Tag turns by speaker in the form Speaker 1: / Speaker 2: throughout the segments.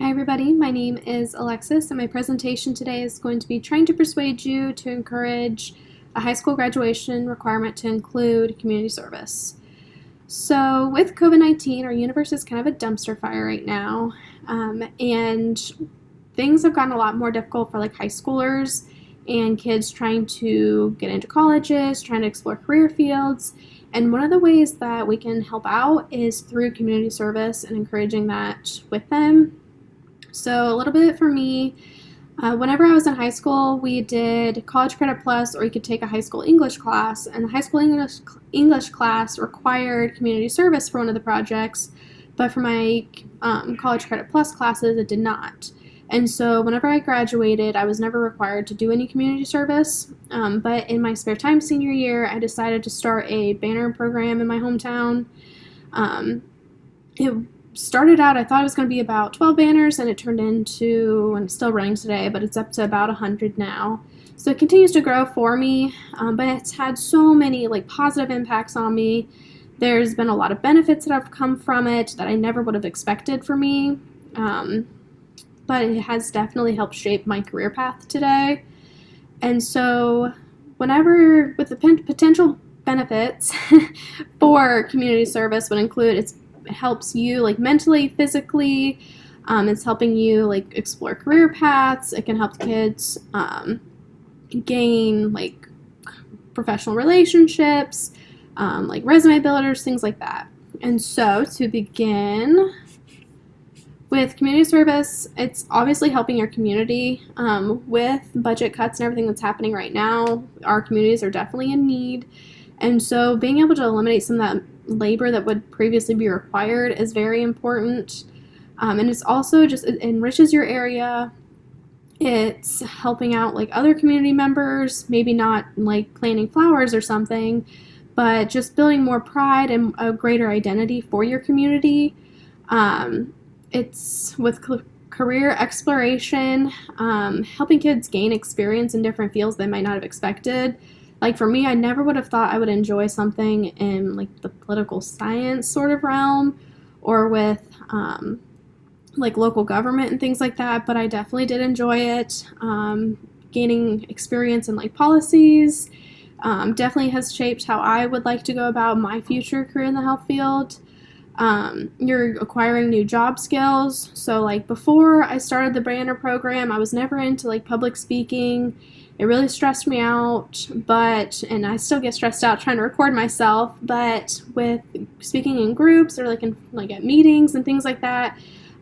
Speaker 1: Hi everybody, my name is Alexis and my presentation today is going to be trying to persuade you to encourage a high school graduation requirement to include community service. So with COVID-19, our universe is kind of a dumpster fire right now, and things have gotten a lot more difficult for like high schoolers and kids trying to get into colleges, trying to explore career fields. And one of the ways that we can help out is through community service and encouraging that with them. So a little bit for me, whenever I was in high school, we did College Credit Plus, or you could take a high school English class, and the high school English class required community service for one of the projects, but for my College Credit Plus classes, it did not. And so whenever I graduated, I was never required to do any community service, but in my spare time senior year, I decided to start a banner program in my hometown. It started out, I thought it was going to be about 12 banners, and it turned into, and it's still running today, but it's up to about 100 now. So it continues to grow for me, but it's had so many like positive impacts on me. There's been a lot of benefits that have come from it that I never would have expected for me, but it has definitely helped shape my career path today. And so whenever, with the potential benefits for community service would include it helps you like mentally, physically. It's helping you like explore career paths. It can help kids gain like professional relationships, like resume builders, things like that. And so to begin with community service, it's obviously helping your community with budget cuts and everything that's happening right now. Our communities are definitely in need. And so being able to eliminate some of that labor that would previously be required is very important. And it's also just, it enriches your area. It's helping out like other community members, maybe not like planting flowers or something, but just building more pride and a greater identity for your community. It's with career exploration, helping kids gain experience in different fields they might not have expected. Like for me, I never would have thought I would enjoy something in like the political science sort of realm, or with like local government and things like that, but I definitely did enjoy it. Gaining experience in like policies definitely has shaped how I would like to go about my future career in the health field. You're acquiring new job skills. So like before I started the banner program, I was never into like public speaking. It really stressed me out, and I still get stressed out trying to record myself, but with speaking in groups or like at meetings and things like that,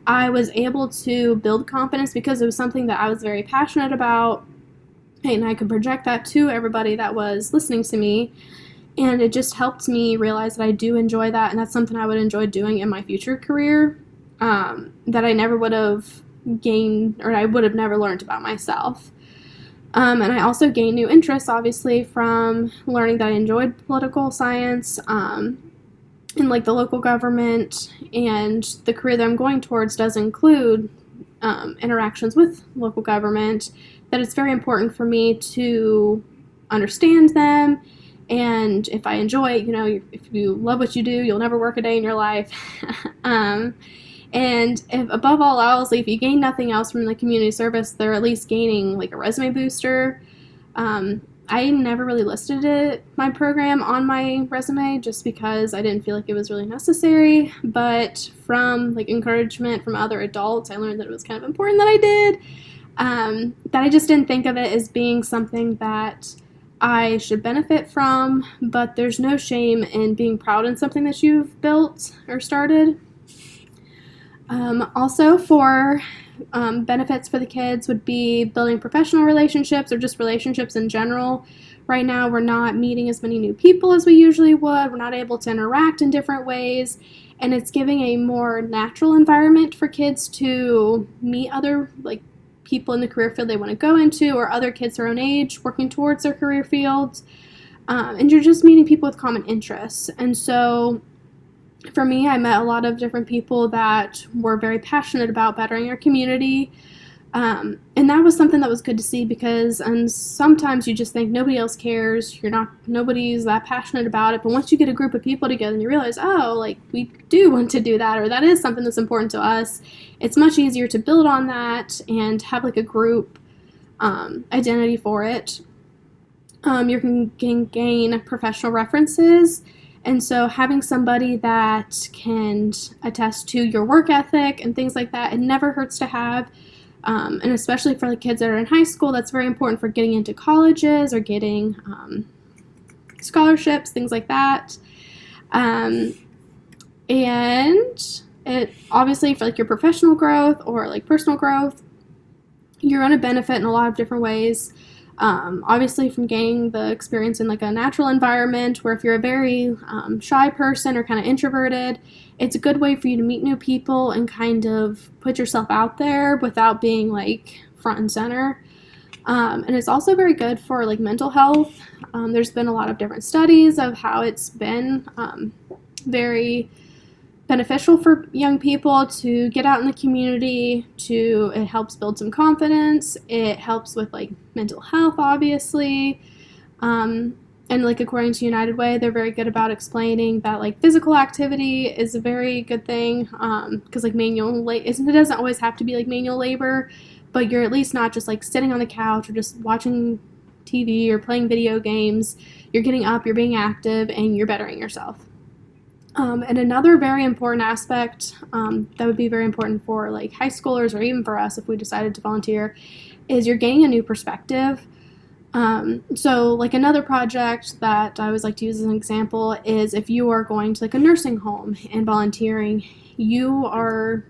Speaker 1: I was able to build confidence because it was something that I was very passionate about, and I could project that to everybody that was listening to me. And it just helped me realize that I do enjoy that, and that's something I would enjoy doing in my future career, that I never would have gained, or I would have never learned about myself. And I also gained new interests, obviously, from learning that I enjoyed political science, and like the local government, and the career that I'm going towards does include interactions with local government, that it's very important for me to understand them. And if I enjoy it, if you love what you do, you'll never work a day in your life. And if, above all else, if you gain nothing else from the community service, they're at least gaining like a resume booster. I never really listed my program on my resume just because I didn't feel like it was really necessary. But from like encouragement from other adults, I learned that it was kind of important that I did. That I just didn't think of it as being something that I should benefit from, but there's no shame in being proud in something that you've built or started. Also for benefits for the kids would be building professional relationships or just relationships in general. Right now we're not meeting as many new people as we usually would. We're not able to interact in different ways, and it's giving a more natural environment for kids to meet other like people in the career field they want to go into, or other kids their own age working towards their career fields. And you're just meeting people with common interests. And so for me, I met a lot of different people that were very passionate about bettering our community. And that was something that was good to see because and sometimes you just think nobody else cares, nobody's that passionate about it, but once you get a group of people together and you realize, oh, like we do want to do that, or that is something that's important to us, it's much easier to build on that and have like a group identity for it. You can gain professional references, and so having somebody that can attest to your work ethic and things like that, it never hurts to have. And especially for the kids that are in high school, that's very important for getting into colleges or getting scholarships, things like that. And it obviously for like your professional growth or like personal growth, you're going to benefit in a lot of different ways. Obviously from gaining the experience in like a natural environment, where if you're a very shy person or kind of introverted, it's a good way for you to meet new people and kind of put yourself out there without being like front and center. And it's also very good for like mental health. There's been a lot of different studies of how it's been very beneficial for young people to get out in the community. It helps build some confidence. It helps with like mental health, obviously. And like according to United Way, they're very good about explaining that like physical activity is a very good thing, because like it doesn't always have to be like manual labor, but you're at least not just like sitting on the couch or just watching TV or playing video games. You're getting up, you're being active, and you're bettering yourself. And another very important aspect that would be very important for like high schoolers or even for us if we decided to volunteer is you're gaining a new perspective. So like another project that I always like to use as an example is if you are going to like a nursing home and volunteering, you are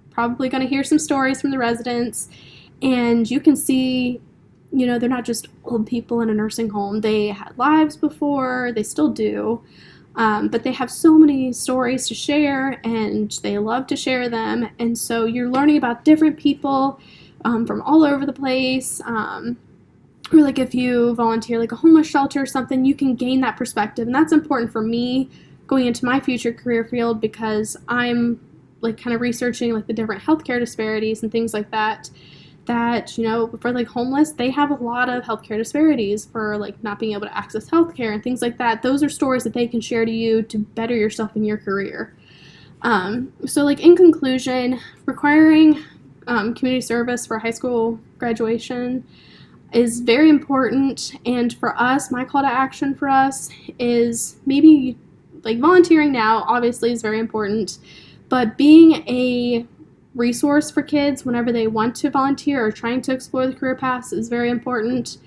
Speaker 1: probably going to hear some stories from the residents, and you can see, they're not just old people in a nursing home. They had lives before, they still do. But they have so many stories to share, and they love to share them. And so you're learning about different people from all over the place. Or like if you volunteer like a homeless shelter or something, you can gain that perspective. And that's important for me going into my future career field, because I'm like kind of researching like the different healthcare disparities and things like that. For like homeless, they have a lot of healthcare disparities for like not being able to access healthcare and things like that. Those are stories that they can share to you to better yourself in your career. So like in conclusion, requiring community service for high school graduation is very important. And for us, my call to action for us is maybe like volunteering now obviously is very important, but being a resource for kids whenever they want to volunteer or trying to explore the career paths is very important.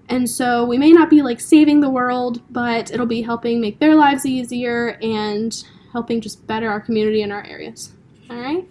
Speaker 1: And so we may not be like saving the world, but it'll be helping make their lives easier and helping just better our community and our areas. All right.